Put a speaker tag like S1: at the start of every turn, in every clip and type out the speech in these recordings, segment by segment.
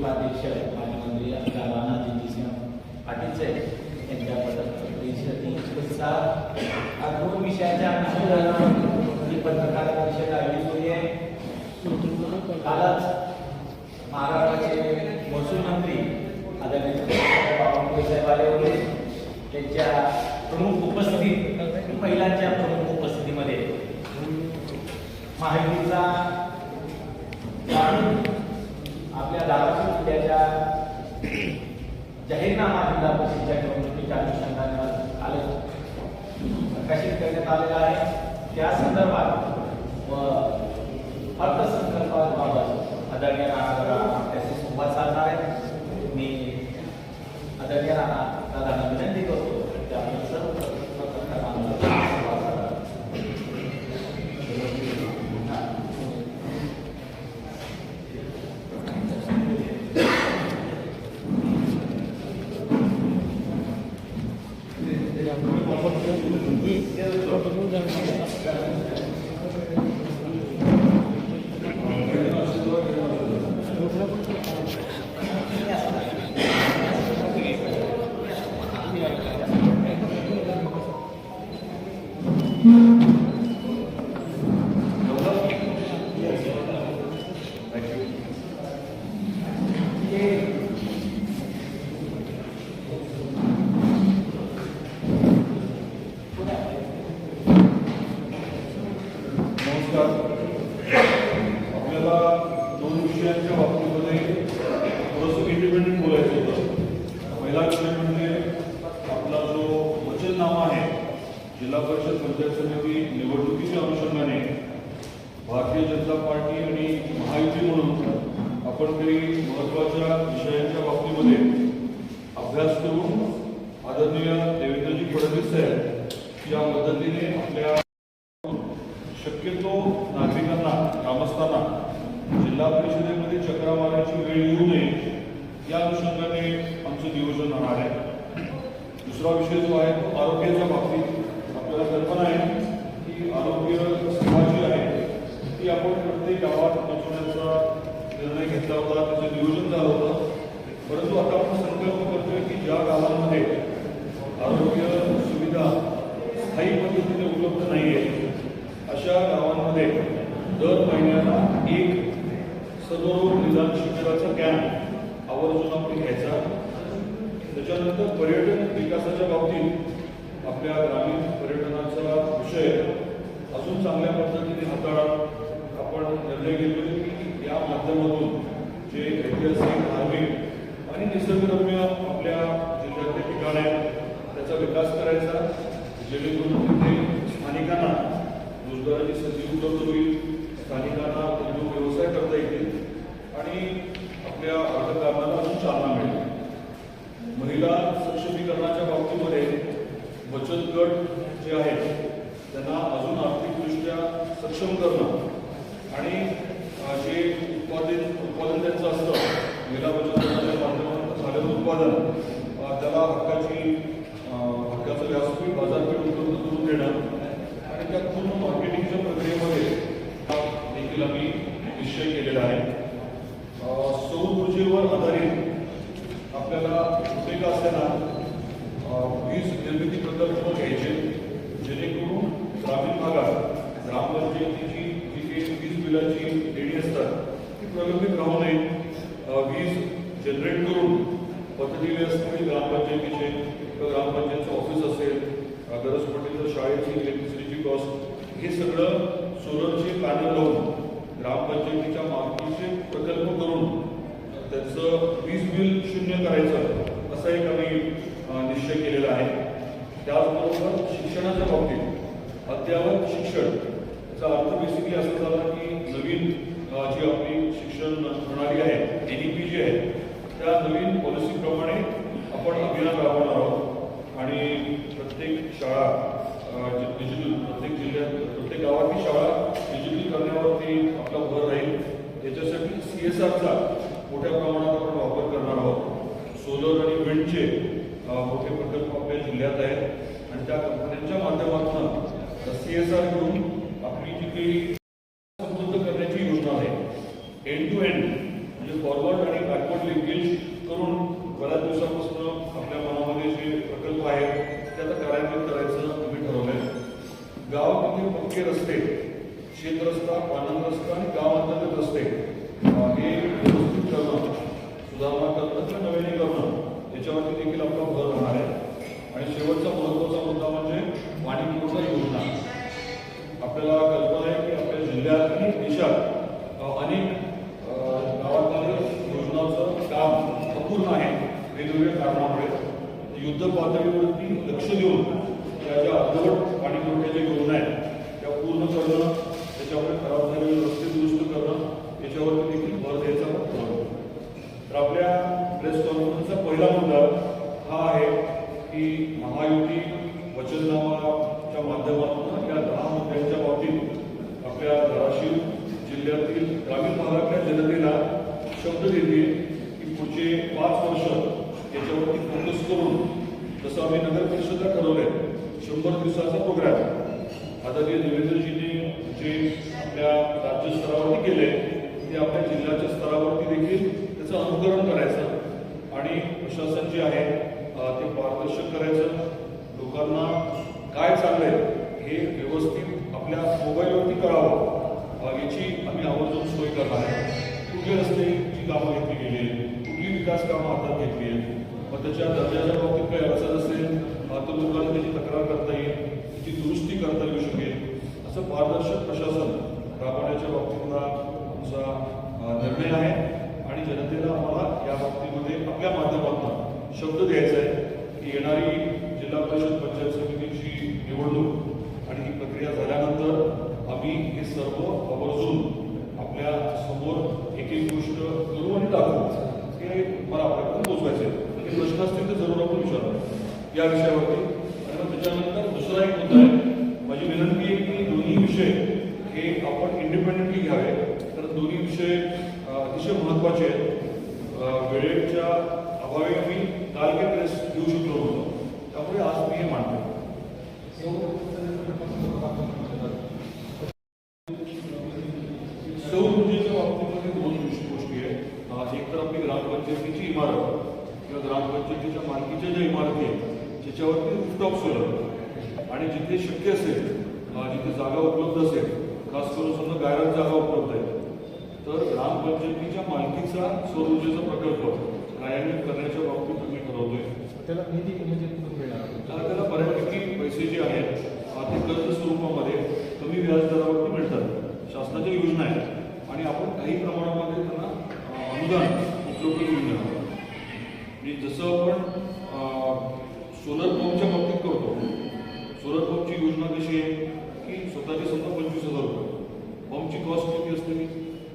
S1: उपाध्यक्ष माजी मंत्री राणाजी सिंह पाटील साहेब यांच्या परिषदेचा आज 2 विषयाच्या अनुषंगाने ही पत्रकार परिषद आयोजित होती आहे। कालच महाराष्ट्राचे महसूल मंत्री आदरणीय बावनकुळे साहेब आले होते। त्यांच्या प्रमुख उपस्थितीत महिलांच्या प्रमुख उपस्थितीमध्ये महायुतीचा आपल्या धाराशिव जिल्ह्याच्या जाहीरनामा जिल्हा परिषदेच्या निवडणुकीच्या अनुषंगाने प्रकाशित करण्यात आलेला आहे। त्या संदर्भात व अर्थसंकल्पाबाबत आदरणीय राणा आपल्याशी संवाद साधणार आहे। मी आदरणीय राणा दादांना विनंती करतो की आपण सर्व
S2: आपल्याला 2 विषयांच्या बाबतीमध्ये थोडंसं इंडिपेंडेंट बोलायचं होतं। पहिला विषय म्हणजे आपला जो वचननामा आहे जिल्हा परिषद पंचायत समिती निवडणुकीच्या अनुषंगाने भारतीय जनता पार्टी आणि महायुती म्हणून आपण काही महत्त्वाच्या विषयांच्या बाबतीमध्ये अभ्यास करून आदरणीय देवेंद्रजी फडणवीस साहेब या मदतीने आपल्या शक्यतो नागरिकांना ग्रामस्थांना जिल्हा परिषदेमध्ये चक्रा मारण्याची वेळ येऊ नये या अनुषंगाने आमचं नियोजन राहणार आहे। दुसरा विषय जो आहे तो आरोग्याच्या बाबतीत आपल्याला कल्पना आहे की आरोग्य सेवा जी आहे ती आपण प्रत्येक गावात पोहोचवण्याचा निर्णय घेतला होता, त्याचं नियोजन झालं होतं। परंतु आता आपण संकल्प करतोय की ज्या गावांमध्ये आरोग्य सुविधा स्थायी पद्धतीने उपलब्ध नाही आहे अशा गावांमध्ये दर महिन्याला एक सदरोग निदान शिबिराचा कॅम्प आवर्जून आपण घ्यायचा। त्याच्यानंतर पर्यटन विकासाच्या बाबतीत आपल्या ग्रामीण पर्यटनाचा विषय अजून चांगल्या पद्धतीने हाताळा आपण निर्णय घेतले की या माध्यमातून जे ऐतिहासिक धार्मिक आणि निसर्गरम्य आपल्या जिल्ह्यातले ठिकाण आहेत त्याचा विकास करायचा, जेणेकरून तिथे स्थानिकांना रोजगाराची संधी उपलब्ध होईल, स्थानिकांना उद्योग व्यवसाय करता येतील आणि आपल्या अर्थकारणाला अजून चालना मिळेल। महिला सक्षमीकरणाच्या बाबतीमध्ये बचत गट जे आहेत त्यांना अजून आर्थिकदृष्ट्या सक्षम करणं आणि जे उत्पादन त्यांचं असतं महिला बचत गटाच्या माध्यमातून झालेलं उत्पादन त्याला हक्काचं व्यासपीठ बाजारपेठ उपलब्ध करून देणं आणि त्या पूर्ण मार्केटिंगच्या प्रक्रियेमध्ये देखील आम्ही निश्चय केलेला आहे। सौर ऊर्जेवर आधारित आपल्याला प्रत्येक असताना वीज निर्मिती प्रकल्प घ्यायचे, जेणेकरून ग्रामीण भागात ग्रामपंचायतीची जी काही वीज बिलाची देणी असतात ती प्रलंबित राहू नये। वीज जनरेट करून पद्धतीने असलेली ग्रामपंचायतीचे किंवा ग्रामपंचायतचं ऑफिस असेल, गरज पडली तर शाळेची इलेक्ट्रिसिटीची कॉस्ट, हे सगळं सोलरचे पॅनल लावून ग्रामपंचायतीच्या मालकीचे प्रकल्प करून त्याचं वीज बिल शून्य करायचं असा एक आम्ही निश्चय केलेला आहे। त्याचबरोबर शिक्षणाच्या बाबतीत अद्ययावत शिक्षण, याचा अर्थ बेसिकली असं झाला की नवीन जी आपली शिक्षण प्रणाली आहे NEP जी आहे त्या नवीन पॉलिसीप्रमाणे आपण अभियान राबवणार आहोत आणि प्रत्येक शाळा डिजिटल, प्रत्येक जिल्ह्यात प्रत्येक गावातली शाळा डिजिटल करण्यावरती आपला भर राहील। याच्यासाठी CSRचा मोठ्या प्रमाणात आपण वापर करणार आहोत। सोलर आणि विंडचे मोठे प्रकल्प आपल्या जिल्ह्यात आहेत आणि त्या कंपन्यांच्या माध्यमातून CSR घेऊन आपली जी काही समृद्ध करण्याची योजना आहे एंड टू एंड म्हणजे फॉरवर्ड आणि बॅकवर्ड लिंकेज करून बऱ्याच दिवसापासून आपल्या मनामध्ये जे प्रकल्प आहेत ते आता कार्यान्वित करायचं आम्ही ठरवलं आहे. गावामध्ये पक्के रस्ते, शेतरस्ता, पानंद रस्ता आणि गावांतर्गत रस्ते हे व्यवस्थित करणं, सुधारणा करणं किंवा नवीनीकरण याच्यावरती देखील आपला भर राहणार आहे. आणि शेवटचा महत्त्वाचा मुद्दा म्हणजे पाणी पुरवठा योजना. आपल्याला कल्पना आहे की आपल्या जिल्ह्यात आणि देशात अनेक गावांमध्ये योजनांचं काम अपूर्ण आहे वेगवेगळ्या कारणामुळे. युद्ध पातळीवरती लक्ष देऊन त्या ज्या अर्धवट पाणी पुरवठ्याच्या योजना आहेत त्या पूर्ण करणं, त्याच्यामुळे खराब झालेले रस्ते दुरुस्त करणं याच्यावरती देखील भर द्यायचा ठरवलं. तर आपल्या प्रेस कॉन्फरन्सचा पहिला मुद्दा हा आहे की महायुती वचननामाच्या माध्यमातून या 10 मुद्द्यांच्या बाबतीत आपल्या धाराशिव जिल्ह्यातील ग्रामीण भागातल्या जनतेला शब्द देते की पुढचे 5 वर्ष याच्यावरती फोकस करून जसं आम्ही नगर परिषदला ठरवलंय 100 दिवसाचा प्रोग्राम आदरणीय देवेंद्रजींनी जे आपल्या राज्य स्तरावरती केले ते आपल्या जिल्ह्याच्या स्तरावरती देखील त्याचं अनुकरण करायचं आणि प्रशासन जे आहे ते पारदर्शक करायचं. लोकांना काय चाललंय हे व्यवस्थित आपल्या मोबाईलवरती कळावं याची आम्ही आवर्जून सोय करणार आहे. कुठले रस्त्याची कामं घेतली गेली, कुठली विकास कामं हातात घेतली आहेत, मग त्याच्या दर्जाच्या बाबतीत काही अडचण असेल तर लोकांना त्याची तक्रार करता येईल, त्याची दुरुस्ती करता येऊ शकेल. असं पारदर्शक प्रशासन राबवण्याच्या बाबतीतला आमचा निर्णय आहे आणि जनतेला आम्हाला या बाबतीमध्ये आपल्या माध्यमातून शब्द द्यायचा आहे की येणारी जिल्हा परिषद पंचायत समितीची निवडणूक आणि ही प्रक्रिया झाल्यानंतर आम्ही हे सर्व आवर्जून आपल्या समोर एक एक गोष्ट करू आणि दाखवू. हे मला आपल्याकडून पोचवायचे आहे. प्रश्न असतील तर जरूर आपण विचारू या विषयावरती. आणि मग त्याच्यानंतर दुसरा एक मुद्दा आहे, माझी विनंती आहे की दोन्ही विषय हे आपण इंडिपेंडेंटली घ्यावे, कारण दोन्ही विषय अतिशय महत्त्वाचे आहेत. वेळेच्या अभावी आम्ही काल काही प्रेस घेऊ शकलो होतो, त्यामुळे आज मी हे मांडतो. सौर ऊर्जेच्या बाबतीमध्ये 2 गोष्टी आहेत. एक तर आपली ग्रामपंचायतीची इमारत किंवा ग्रामपंचायतीच्या मालकीच्या ज्या इमारती आहेत त्याच्यावरती रूफटॉप सोलर आणि जिथे शक्य असेल, जिथे जागा उपलब्ध असेल, खास करून समजा गायरात जागा उपलब्ध आहे तर ग्रामपंचायतीच्या मालकीचा सौर ऊर्जेचा प्रकल्प कार्यान्वित करण्याच्या बाबतीत आम्ही ठरवतोय.
S3: त्याला निधी म्हणजे कुठून मिळणार?
S2: त्याला बऱ्यापैकी पैसे जे आहेत ते कर्ज स्वरूपामध्ये कमी व्याजदरावरती मिळतात. शासनाच्या योजना आहेत आणि आपण काही प्रमाणामध्ये त्यांना अनुदान उपलब्ध करून देणार. म्हणजे जसं आपण सोलर पंपच्या बाबतीत करतो, सोलर पंपची योजना कशी आहे की स्वतःची समजा 25,000 रुपये, पंपची कॉस्ट किती असते,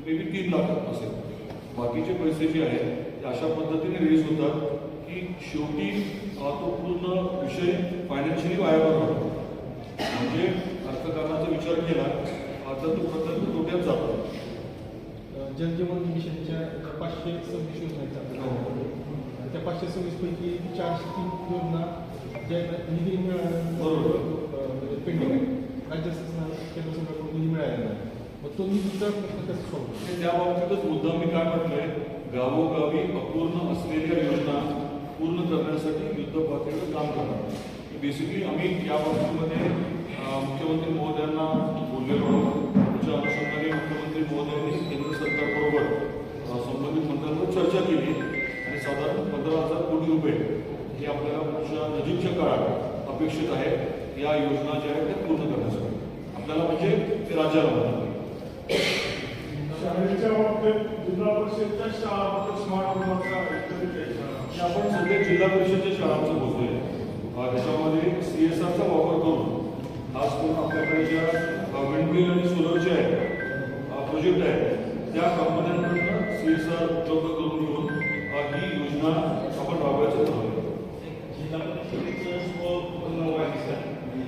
S2: मे बी 3 लाख असेल. बाकीचे पैसे जे आहेत ते अशा पद्धतीने रेज होतात की शेवटी तो पूर्ण विषय फायनान्शियली वायबल होतो. म्हणजे अर्थकारणाचा विचार केला तर तो प्रकल्प तोट्यात जातो.
S3: जलजीवन मिशनच्या 526 योजना आहेत. त्या 526 पैकी 403 योजना ज्या निधी मिळाला पेंडिंग आहे, राज्य शासनाला केंद्र सरकारकडून निधी मिळालेला नाही. मग तो निधीचा प्रश्न कसा सॉल्व्ह?
S2: त्या बाबतीतच मुद्दा मी काय म्हटलंय, गावोगावी अपूर्ण असलेल्या योजना पूर्ण करण्यासाठी युद्ध पातळीवर काम करणार. बेसिकली आम्ही या बाबतीमध्ये मुख्यमंत्री महोदयांना बोललेलो आहोत. त्याच्या अनुषंगाने मुख्यमंत्री महोदयांनी केंद्र सरकारबरोबर संबंधित मंत्र्यांवर चर्चा केली आणि साधारण 15,000 कोटी रुपये हे आपल्याला पुढच्या नजीकच्या काळात अपेक्षित आहे या योजना ज्या आहेत त्या पूर्ण करण्यासाठी. आपल्याला म्हणजे ते राज्याला मदत
S4: शाळेच्या बाबतीत जिल्हा परिषदच्या शाळा स्मार्ट
S2: आपण सध्या जिल्हा परिषदच्या शाळांचं बोलतोय. त्याच्यामध्ये CSRचा वापर करून खास करून आपल्याकडे ज्या विंडमिल आणि सोलरचे आहेत प्रोजेक्ट आहेत त्या कंपन्यांकडून CSR उपलब्ध करून घेऊन ही योजना आपण राबवायचं ठरवलं.
S1: जिल्हा परिषदेचं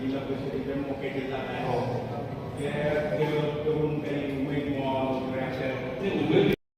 S1: जिल्हा परिषदेच्या मोठे जिल्हा आहे डेव्हलप करून काही उमेद